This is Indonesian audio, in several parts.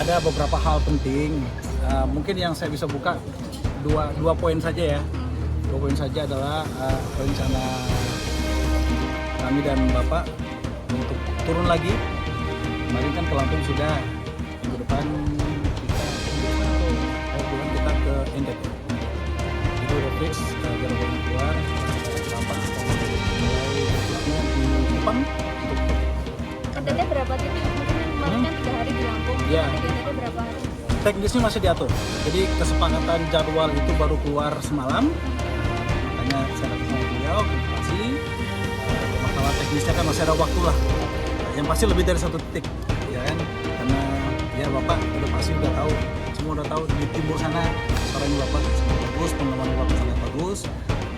ada beberapa hal penting. Mungkin yang saya bisa buka dua poin saja ya. 2 poin saja adalah rencana kami dan Bapak untuk turun lagi. Kemarin kan ke Lampung sudah, minggu depan kita ke NTT. Jadi udah fix, biar boleh keluar. Bapak mulai di Kupang. NTT berapa titik? Mungkin kemarin kan 3 hari di Lampung. Iya. NTT berapa hari? Teknisnya masih diatur. Jadi kesepakatan jadwal itu baru keluar semalam. Makanya saya datang sama beliau, konfirmasi. Masalah teknisnya kan masih ada waktu lah. Yang pasti lebih dari 1 titik, ya kan? Karena ya Bapak udah pasti udah tahu, semua udah tahu di timur sana suaranya Bapak sangat bagus, pengalaman Bapak sangat bagus,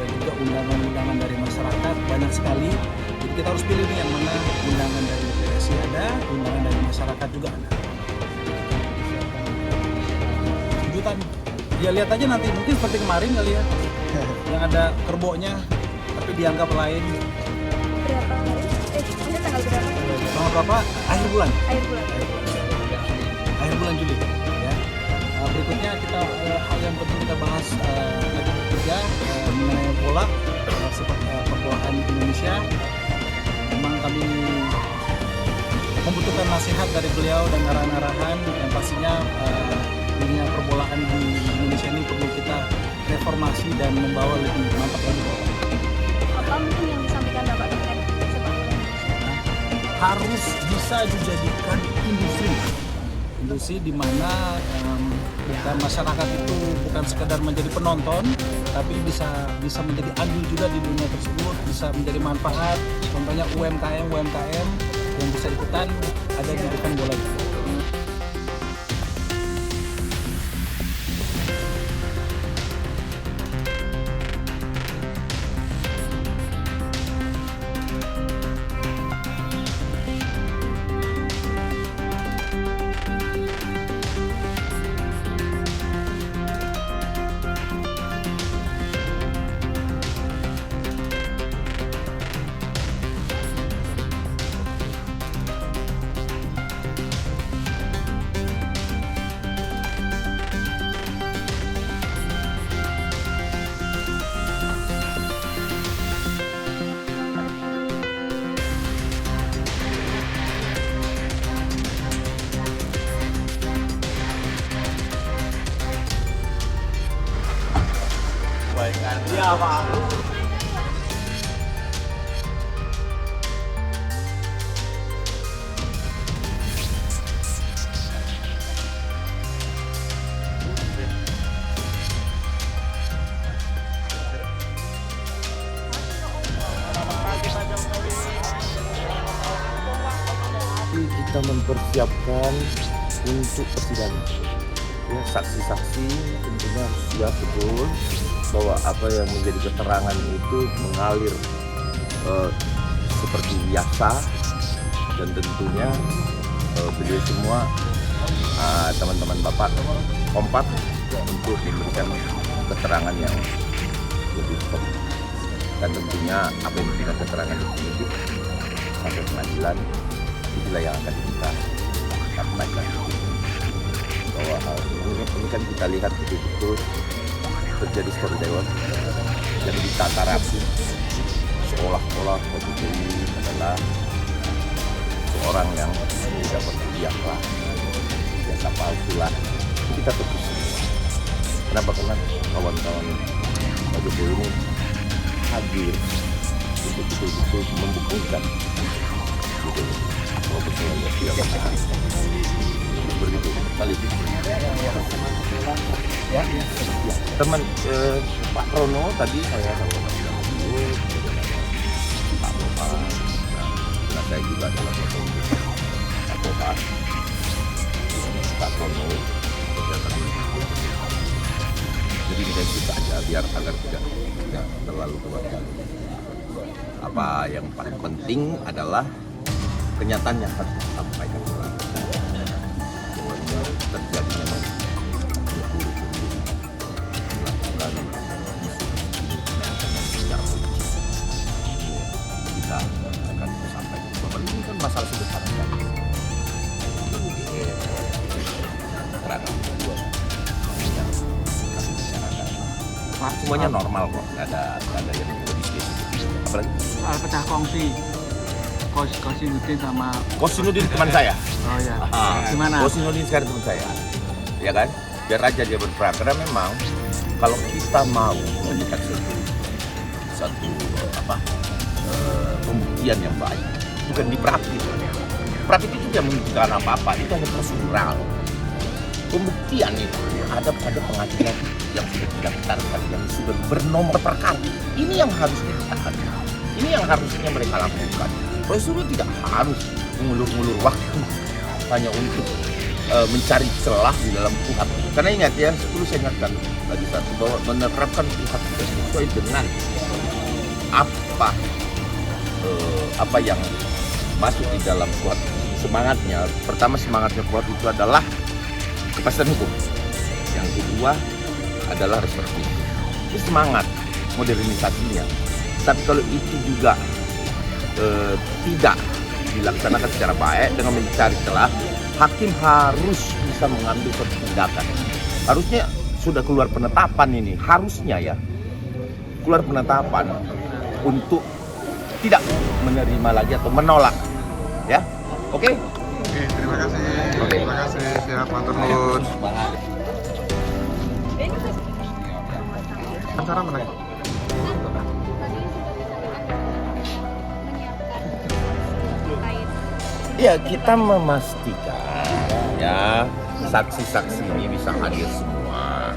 dan juga undangan-undangan dari masyarakat banyak sekali. Jadi kita harus pilih nih yang mana undangan dari PSI ada, undangan dari masyarakat juga ada. Kejutan, ya lihat aja nanti, mungkin seperti kemarin kali ya, yang ada kerbaunya tapi dianggap lain. Berapa hari? Ini tanggal berapa? Tanggal berapa? Akhir bulan. Akhir bulan. Akhir bulan Juli ya. Berikutnya kita hal yang penting kita bahas lagi ketiga mengenai bola sepak bolaan Indonesia. Memang kami membutuhkan nasihat dari beliau dan arahan-arahan yang pastinya dunia perbolaan di Indonesia ini perlu kita reformasi dan membawa lebih mantap lagi. Apa mungkin yang disampaikan Bapak terkait sepak bola Indonesia? Harus bisa dijadikan industri di mana bukan masyarakat itu bukan sekedar menjadi penonton, tapi bisa menjadi andil juga di dunia tersebut, bisa menjadi manfaat. Contohnya UMKM yang bisa ikutan ada di depan bola. Iya Pak. Kita mempersiapkan untuk persidangan. Ya, saksi-saksi tentunya harus siap betul bahwa apa yang menjadi keterangan itu mengalir seperti biasa, dan tentunya beliau semua teman-teman Bapak kompak untuk memberikan keterangan yang lebih tepat, dan tentunya apa yang memberikan keterangan definitif sampai pengadilan itulah yang akan kita sampaikan, bahwa ini kan kita lihat betul-betul terjadi story dewan yang ditata rapi, seolah-olah Pak Jokowi adalah seorang yang tidak berpihak lah, biasa palsu lah. Kita terus. Kenapa? Karena kawan-kawan Pak Jokowi ini hadir untuk betul-betul membuktikan gitu, profesionalnya tidak benar. Begitu kali itu. Ya. Teman Pak Rono tadi saya sama-sama dulu, Pak Rohan, nah saya juga adalah Pak Rohan, Pak Rono, jadi intensif saja biar agar tidak terlalu kuat. Apa yang paling penting adalah kenyataan yang harus disampaikan orang. Terjadi memang kita akan sampai bahwa ini kan masalah sederhana. Semuanya normal kok, nggak ada yang lebih spesifik. Apalagi Soal pecah kongsi Kosinudin sama Kosinudin teman saya. oh ya Ah, gimana? Kosinudin sekarang teman saya, ya kan? Biar aja dia berperang. Karena memang kalau kita mau melihat satu pembuktian yang baik, bukan di praktik. Praktik itu tidak menunjukkan apa-apa, itu hanya prosedural. Pembuktian itu ada pengadilan yang sudah didaftarkan, yang sudah bernomor perkara. Ini yang harusnya ditahan. Ini yang harusnya mereka lakukan. Prosedur tidak harus mengulur-ulur waktu hanya untuk mencari celah di dalam KUHP. Karena ingat ya, perlu saya ingatkan lagi satu, bahwa menerapkan KUHP sesuai dengan apa yang masuk di dalam KUHP. Semangatnya, pertama semangatnya KUHP itu adalah kepastian hukum. Yang kedua adalah restoratif. Itu semangat modernisasinya. Tapi kalau itu juga tidak dilaksanakan secara baik dengan mencari celah, hakim harus bisa mengambil suatu tindakan. Harusnya sudah keluar penetapan ini, harusnya ya keluar penetapan untuk tidak menerima lagi atau menolak, ya. Oke? Oke, terima kasih. Oke. Terima kasih, siap, matur nuwun. Acara mana? Ya, kita memastikan ya saksi-saksi ini bisa hadir semua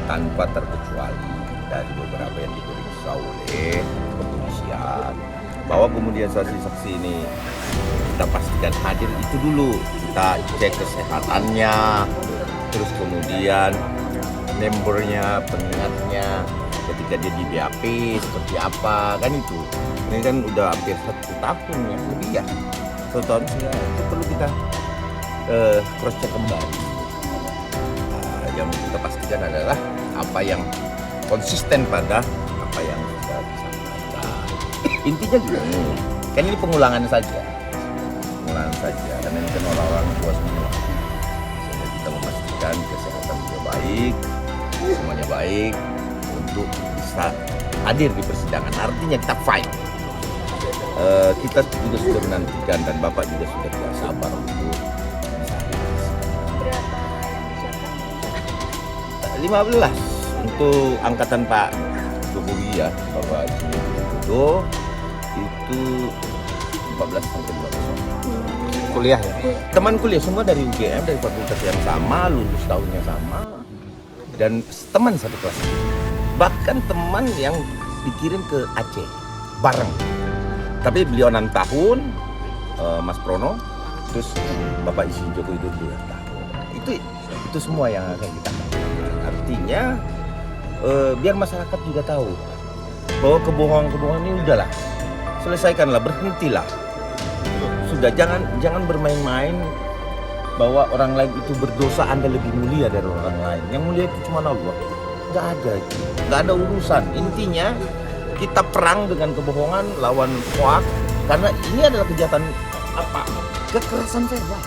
tanpa terkecuali dari beberapa yang diperiksa oleh kepolisian. Bahwa kemudian saksi-saksi ini kita pastikan hadir itu dulu, kita cek kesehatannya, terus kemudian membernya, pengingatnya ketika dia di BAP seperti apa, kan itu. Ini kan udah hampir 1 tahun ya, lebih ya. 1 tahun ya, itu perlu kita cross check kembali. Yang kita pastikan adalah apa yang konsisten pada apa yang sudah disampaikan. Intinya gini, kan ini pengulangan saja, dan ini kan orang-orang tua semua. Sehingga kita memastikan kesehatan juga baik, semuanya baik untuk bisa hadir di persidangan. Artinya kita fight. Kita juga sudah menantikan dan Bapak juga sudah tidak sabar untuk bisa hadir. Berapa yang disiapkan? 15 untuk angkatan Pak Jokowi ya, Bapak Jokowi itu 14 sampai 15 Kuliah ya? teman kuliah semua dari UGM, dari fakultas yang sama, lulus tahunnya sama, dan teman satu kelas. Bahkan teman yang dikirim ke Aceh bareng. Tapi beliau 6 tahun, Mas Prono, terus Bapak Isi Joko Widodo 2 tahun. Itu semua yang akan kita lakukan. Artinya biar masyarakat juga tahu bahwa kebohongan-kebohongan ini udahlah, selesaikanlah, berhentilah. Sudah, jangan bermain-main bahwa orang lain itu berdosa, Anda lebih mulia dari orang lain. Yang mulia itu cuma Allah. Nggak ada itu, nggak ada urusan. Intinya kita perang dengan kebohongan, lawan hoax, karena ini adalah kejahatan kekerasan verbal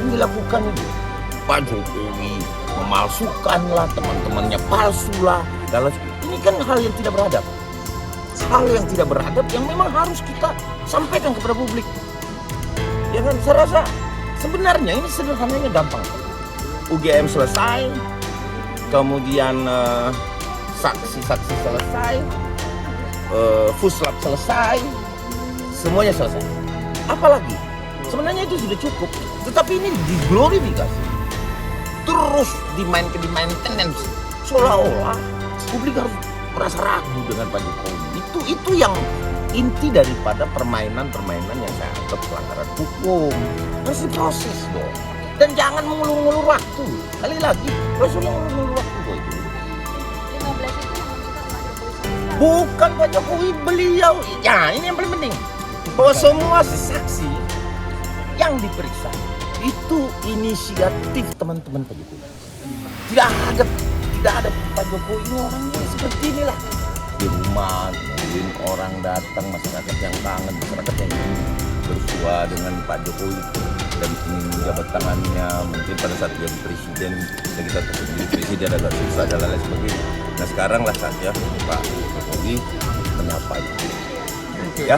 yang dilakukan itu. Pak Jokowi memalsukan lah, teman-temannya palsu lah, ini kan hal yang tidak beradab. Hal yang tidak beradab yang memang harus kita sampaikan kepada publik. Ya kan, saya rasa sebenarnya ini sederhananya gampang. UGM selesai, kemudian saksi-saksi selesai, Fuslap selesai, semuanya selesai. Apalagi? Sebenarnya itu sudah cukup. Tetapi ini diglorifikasi, terus dimainkan, seolah-olah publik harus merasa ragu dengan Pak Jokowi. Itu yang inti daripada permainan yang saya anggap pelanggaran hukum. Harus diproses dong. Dan jangan mengulur-ulur waktu. Kali lagi, proses mengulur-ulur waktu kok itu. 15 itu yang meminta Pak Jokowi sama Bukan Pak Jokowi, beliau. Ya, ini yang paling penting. Bahwa semua saksi yang diperiksa itu inisiatif teman-teman Pak Jokowi. Tidak ada Pak Jokowi, ini orangnya seperti inilah. Di rumah, nungguin orang datang, masyarakat yang kangen, masyarakat yang ini. bersua dengan Pak Jokowi dan ingin menjabat tangannya, mungkin pada saat dia presiden dan kita terjadi presiden agak susah dan lain sebagainya. Nah sekarang lah saatnya Pak Jokowi menyapa itu. Ya.